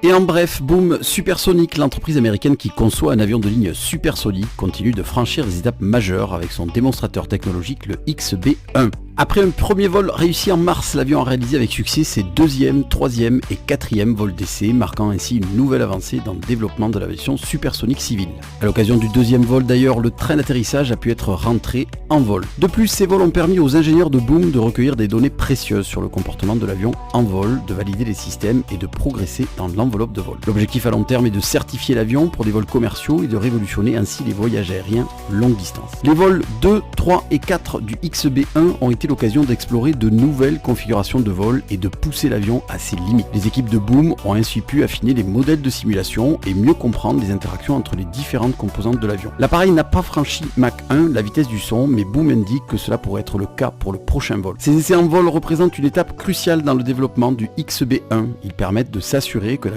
Et en bref, boom, Supersonic, l'entreprise américaine qui conçoit un avion de ligne supersonique, continue de franchir des étapes majeures avec son démonstrateur technologique, le XB-1. Après un premier vol réussi en mars, l'avion a réalisé avec succès ses deuxième, troisième et quatrième vols d'essai, marquant ainsi une nouvelle avancée dans le développement de l'aviation supersonique civile. À l'occasion du deuxième vol d'ailleurs, le train d'atterrissage a pu être rentré en vol. De plus, ces vols ont permis aux ingénieurs de Boom de recueillir des données précieuses sur le comportement de l'avion en vol, de valider les systèmes et de progresser dans l'enveloppe de vol. L'objectif à long terme est de certifier l'avion pour des vols commerciaux et de révolutionner ainsi les voyages aériens longue distance. Les vols 2, 3 et 4 du XB-1 ont été l'occasion d'explorer de nouvelles configurations de vol et de pousser l'avion à ses limites. Les équipes de Boom ont ainsi pu affiner les modèles de simulation et mieux comprendre les interactions entre les différentes composantes de l'avion. L'appareil n'a pas franchi Mach 1, la vitesse du son, mais Boom indique que cela pourrait être le cas pour le prochain vol. Ces essais en vol représentent une étape cruciale dans le développement du XB-1. Ils permettent de s'assurer que l'avion